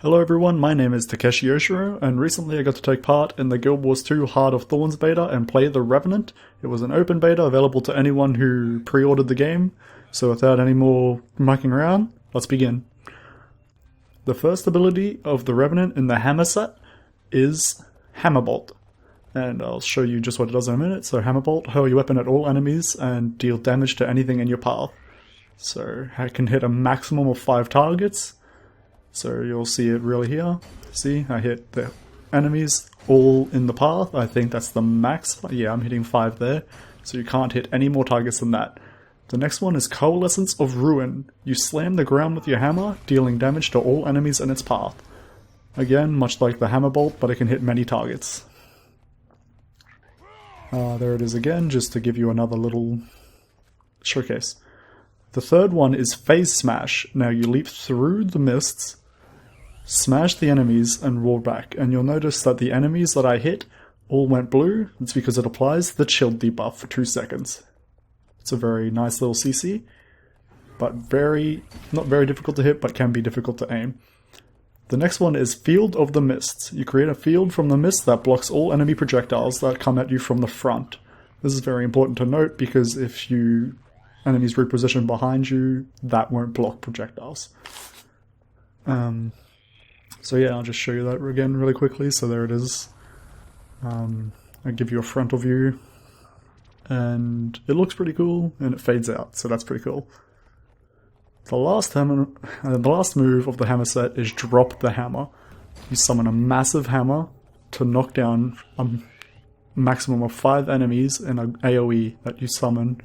Hello everyone, my name is Takeshi Yoshiro, and recently I got to take part in the Guild Wars 2 Heart of Thorns beta and play the Revenant. It was an open beta available to anyone who pre-ordered the game, so without any more mucking around, let's begin. The first ability of the Revenant in the hammer set is Hammerbolt, and I'll show you just what it does in a minute. So Hammerbolt, hurl your weapon at all enemies and deal damage to anything in your path. So I can hit a maximum of 5 targets. So you'll see it really here. See, I hit the enemies all in the path. I think that's the max. Yeah, I'm hitting 5 there. So you can't hit any more targets than that. The next one is Coalescence of Ruin. You slam the ground with your hammer, dealing damage to all enemies in its path. Again, much like the hammer bolt, but it can hit many targets. There it is again, just to give you another little showcase. The third one is Phase Smash. Now you leap through the mists, smash the enemies, and roar back. And you'll notice that the enemies that I hit all went blue. It's because it applies the chill debuff for 2 seconds. It's a very nice little CC, but not very difficult to hit, but can be difficult to aim. The next one is Field of the Mists. You create a field from the mist that blocks all enemy projectiles that come at you from the front. This is very important to note because if enemies reposition behind you, that won't block projectiles. So yeah, I'll just show you that again really quickly. So there it is. I'll give you a frontal view, and it looks pretty cool, and it fades out, so that's pretty cool. The last move of the hammer set is Drop the Hammer. You summon a massive hammer to knock down a maximum of 5 enemies in an AoE that you summon.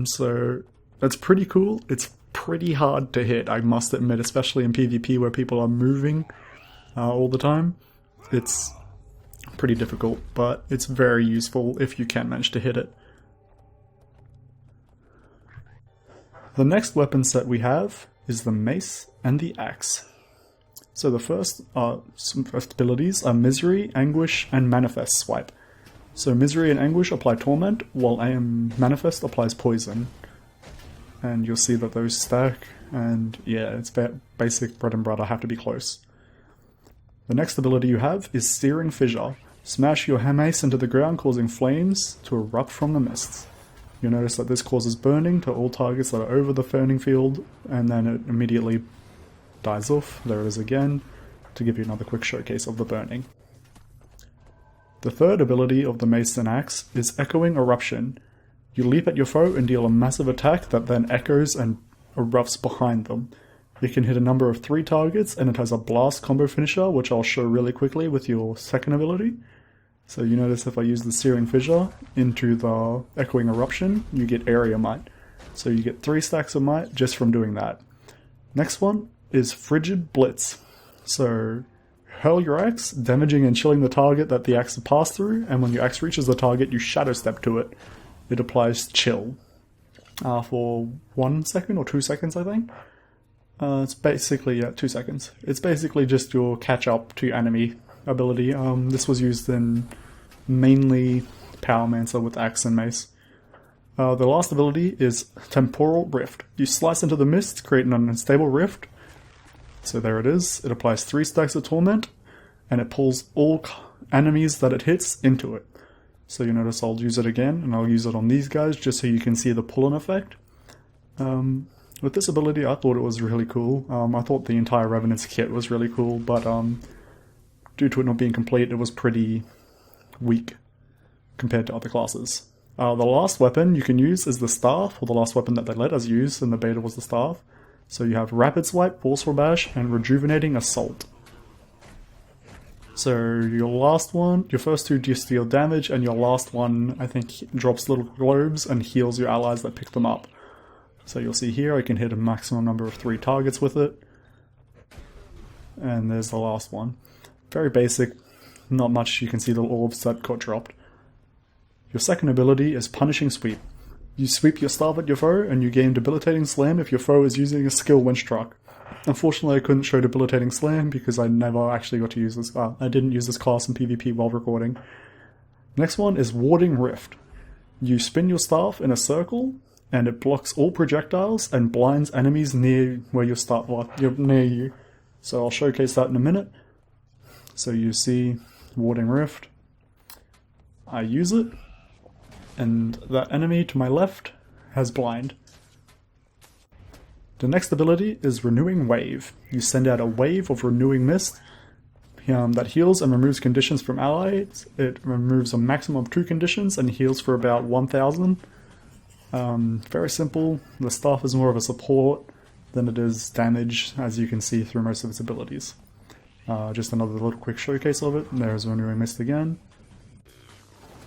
So that's pretty cool. It's pretty hard to hit, I must admit, especially in PvP where people are moving all the time. It's pretty difficult, but it's very useful if you can manage to hit it. The next weapon set we have is the Mace and the Axe. So the first abilities are Misery, Anguish, and Manifest Swipe. So Misery and Anguish apply Torment, while Manifest applies Poison. And you'll see that those stack, and yeah, it's basic bread and butter, have to be close. The next ability you have is Searing Fissure. Smash your mace into the ground, causing flames to erupt from the mists. You'll notice that this causes burning to all targets that are over the burning field, and then it immediately dies off. There it is again, to give you another quick showcase of the burning. The third ability of the Mace and Axe is Echoing Eruption. You leap at your foe and deal a massive attack that then echoes and erupts behind them. You can hit a number of 3 targets, and it has a blast combo finisher, which I'll show really quickly with your second ability. So you notice if I use the Searing Fissure into the Echoing Eruption, you get Area Might. So you get 3 stacks of Might just from doing that. Next one is Frigid Blitz. So hurl your axe, damaging and chilling the target that the axe passed through, and when your axe reaches the target, you shadow step to it. It applies Chill for 1 second or 2 seconds, I think. It's basically 2 seconds. It's basically just your catch up to enemy ability. This was used in mainly Powermancer with Axe and Mace. The last ability is Temporal Rift. You slice into the mist, creating an unstable rift. So there it is. It applies 3 stacks of Torment, and it pulls all enemies that it hits into it. So you notice I'll use it again, and I'll use it on these guys just so you can see the pull-in effect. With this ability, I thought it was really cool. I thought the entire Revenant's kit was really cool, but due to it not being complete, it was pretty weak compared to other classes. The last weapon you can use is the Staff, or the last weapon that they let us use in the beta was the Staff. So you have Rapid Swipe, Forceful Bash, and Rejuvenating Assault. So your first 2 just deal damage, and your last one, I think, drops little globes and heals your allies that pick them up. So you'll see here I can hit a maximum number of 3 targets with it. And there's the last one. Very basic, not much. You can see the orbs that got dropped. Your second ability is Punishing Sweep. You sweep your staff at your foe, and you gain Debilitating Slam if your foe is using a skill when struck. Unfortunately, I couldn't show Debilitating Slam because I never actually got to use this. I didn't use this class in PvP while recording. Next one is Warding Rift. You spin your staff in a circle, and it blocks all projectiles and blinds enemies near where your near you. So I'll showcase that in a minute. So you see Warding Rift. I use it, and that enemy to my left has blind. The next ability is Renewing Wave. You send out a wave of renewing mist that heals and removes conditions from allies. It removes a maximum of 2 conditions and heals for about 1000. Very simple. The staff is more of a support than it is damage, as you can see through most of its abilities. Just another little quick showcase of it. There's Renewing Mist again.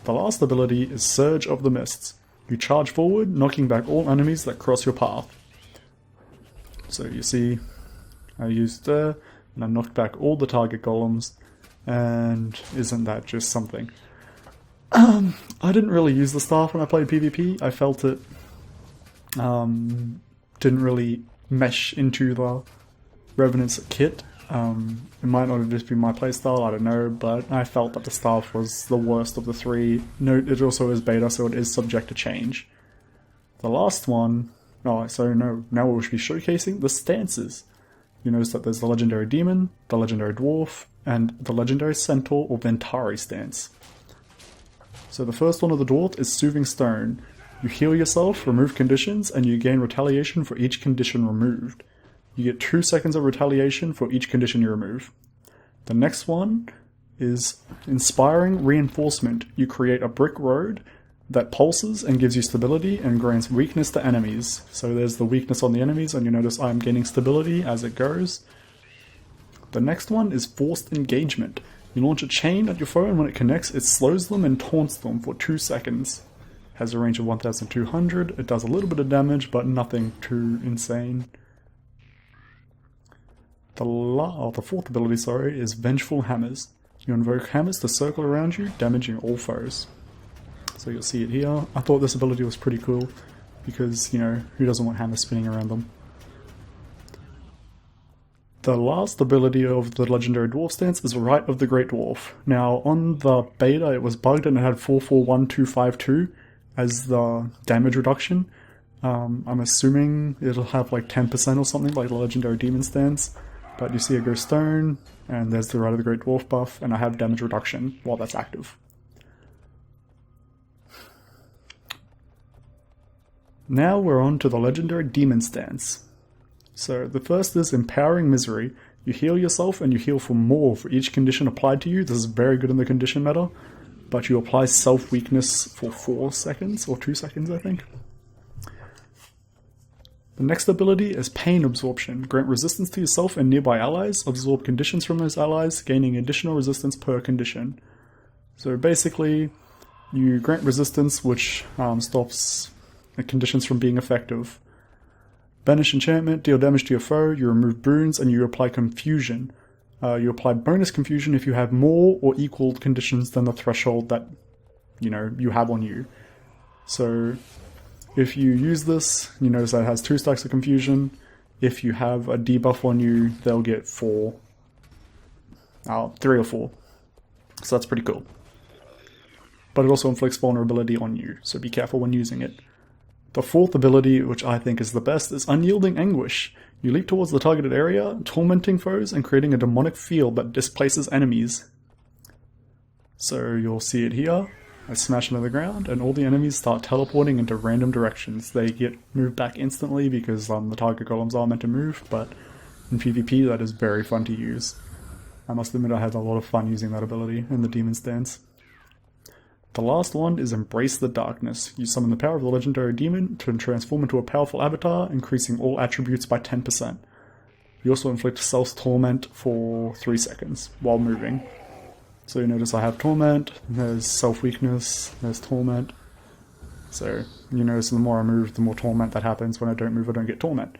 The last ability is Surge of the Mists. You charge forward, knocking back all enemies that cross your path. So you see, I used there, and I knocked back all the target golems, and isn't that just something? I didn't really use the staff when I played PvP. I felt it didn't really mesh into the Revenant's kit. It might not have just been my playstyle, I don't know, but I felt that the staff was the worst of the 3. Note, it also is beta, so it is subject to change. The last one, now we should be showcasing the stances. You notice that there's the Legendary Demon, the Legendary Dwarf, and the Legendary Centaur or Ventari stance. So the first one of the Dwarf is Soothing Stone. You heal yourself, remove conditions, and you gain retaliation for each condition removed. You get 2 seconds of retaliation for each condition you remove. The next one is Inspiring Reinforcement. You create a brick road that pulses and gives you stability and grants weakness to enemies. So there's the weakness on the enemies, and you notice I'm gaining stability as it goes. The next one is Forced Engagement. You launch a chain at your foe, and when it connects, it slows them and taunts them for 2 seconds. Has a range of 1200. It does a little bit of damage, but nothing too insane. The fourth ability, is Vengeful Hammers. You invoke hammers to circle around you, damaging all foes. So you'll see it here. I thought this ability was pretty cool, because, who doesn't want hammers spinning around them? The last ability of the Legendary Dwarf stance is Rite of the Great Dwarf. Now, on the beta, it was bugged and it had 441252 as the damage reduction. I'm assuming it'll have like 10% or something like the Legendary Demon stance. But you see it go stone, and there's the Rite of the Great Dwarf buff, and I have damage reduction while that's active. Now we're on to the Legendary Demon stance. So the first is Empowering Misery. You heal yourself and you heal for more for each condition applied to you. This is very good in the condition meta. But you apply self-weakness for 4 seconds, or 2 seconds I think. The next ability is Pain Absorption. Grant resistance to yourself and nearby allies. Absorb conditions from those allies, gaining additional resistance per condition. So basically, you grant resistance, which stops conditions from being effective. Banish Enchantment, deal damage to your foe, you remove boons, and you apply Confusion. You apply bonus Confusion if you have more or equal conditions than the threshold that, you have on you. So, if you use this, you notice that it has 2 stacks of Confusion. If you have a debuff on you, they'll get 3 or 4. So that's pretty cool. But it also inflicts vulnerability on you, so be careful when using it. The fourth ability, which I think is the best, is Unyielding Anguish. You leap towards the targeted area, tormenting foes and creating a demonic field that displaces enemies. So you'll see it here. I smash into the ground, and all the enemies start teleporting into random directions. They get moved back instantly because the target golems are meant to move, but in PvP that is very fun to use. I must admit I had a lot of fun using that ability in the Demon stance. The last one is Embrace the Darkness. You summon the power of the Legendary Demon to transform into a powerful avatar, increasing all attributes by 10%. You also inflict Self-Torment for 3 seconds while moving. So you notice I have Torment, there's Self-Weakness, there's Torment. So you notice the more I move, the more Torment that happens. When I don't move, I don't get Torment.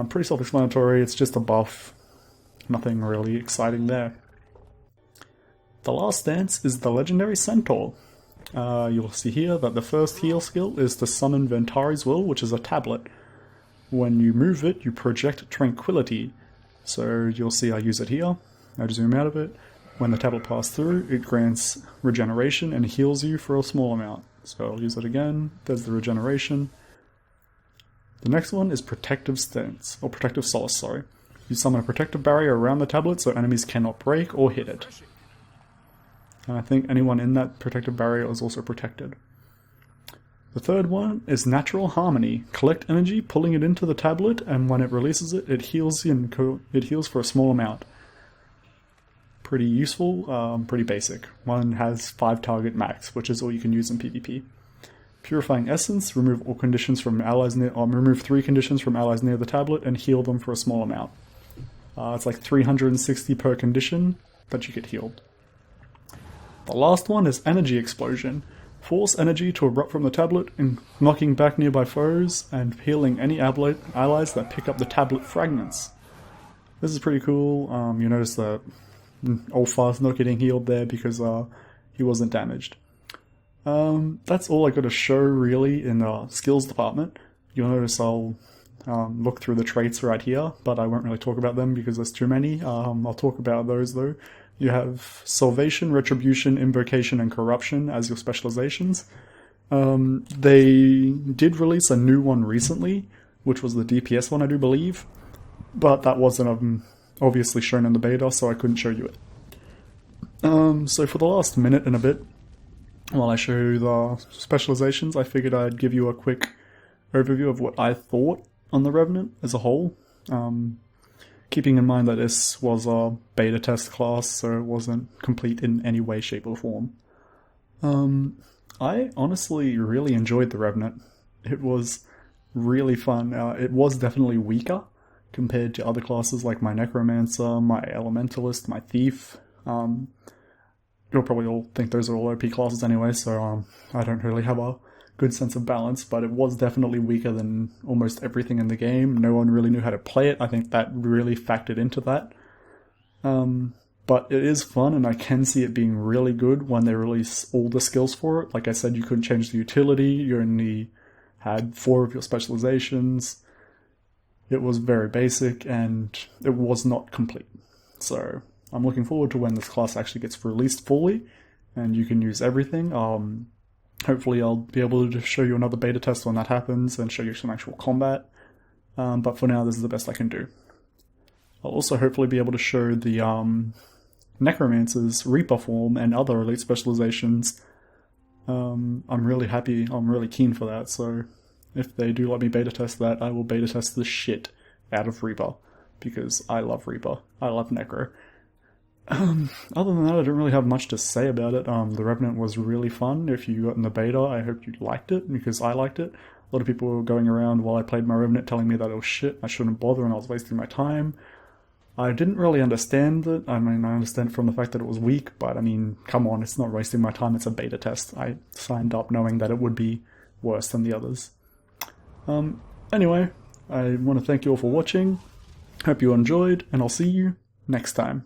Pretty self-explanatory, it's just a buff. Nothing really exciting there. The last stance is the Legendary Centaur. You'll see here that the first heal skill is to summon Ventari's Will, which is a tablet. When you move it, you project Tranquility. So you'll see I use it here. I zoom out of it. When the tablet passes through, it grants regeneration and heals you for a small amount. So I'll use it again. There's the regeneration. The next one is Protective Stance, or Protective Solace, sorry. You summon a protective barrier around the tablet so enemies cannot break or hit it. And I think anyone in that protective barrier is also protected. The third one is Natural Harmony. Collect energy, pulling it into the tablet, and when it releases it, it heals for a small amount. Pretty useful, pretty basic. One has 5 target max, which is all you can use in PvP. Purifying Essence, remove all conditions from allies near, remove 3 conditions from allies near the tablet and heal them for a small amount. It's like 360 per condition that you get healed. The last one is Energy Explosion. Force energy to erupt from the tablet, and knocking back nearby foes and healing any allies that pick up the tablet fragments. This is pretty cool. You notice that Ulfar's not getting healed there because he wasn't damaged. That's all I got to show really in the skills department. You'll notice I'll look through the traits right here, but I won't really talk about them because there's too many. I'll talk about those though. You have Salvation, Retribution, Invocation, and Corruption as your specializations. They did release a new one recently, which was the DPS one, I do believe, but that wasn't obviously shown in the beta, so I couldn't show you it. So for the last minute and a bit, while I show you the specializations, I figured I'd give you a quick overview of what I thought on the Revenant as a whole. Keeping in mind that this was a beta test class, so it wasn't complete in any way, shape, or form. I honestly really enjoyed the Revenant. It was really fun. It was definitely weaker compared to other classes like my Necromancer, my Elementalist, my Thief. You'll probably all think those are all OP classes anyway, so I don't really have a good sense of balance, but it was definitely weaker than almost everything in the game. No one really knew how to play it. I think that really factored into that. But it is fun, and I can see it being really good when they release all the skills for it. Like I said, you couldn't change the utility, you only had 4 of your specializations. It was very basic, and it was not complete. So I'm looking forward to when this class actually gets released fully, and you can use everything. Hopefully I'll be able to show you another beta test when that happens and show you some actual combat. But for now, this is the best I can do. I'll also hopefully be able to show the Necromancer's Reaper form and other elite specializations. I'm really happy, I'm really keen for that, so if they do let me beta test that, I will beta test the shit out of Reaper, because I love Reaper. I love Necro. Other than that, I don't really have much to say about it. The Revenant was really fun. If you got in the beta, I hope you liked it, because I liked it. A lot of people were going around while I played my Revenant telling me that it was shit, I shouldn't bother, and I was wasting my time. I didn't really understand it. I mean, I understand from the fact that it was weak, but I mean, come on, it's not wasting my time, it's a beta test. I signed up knowing that it would be worse than the others. Anyway, I want to thank you all for watching. Hope you enjoyed, and I'll see you next time.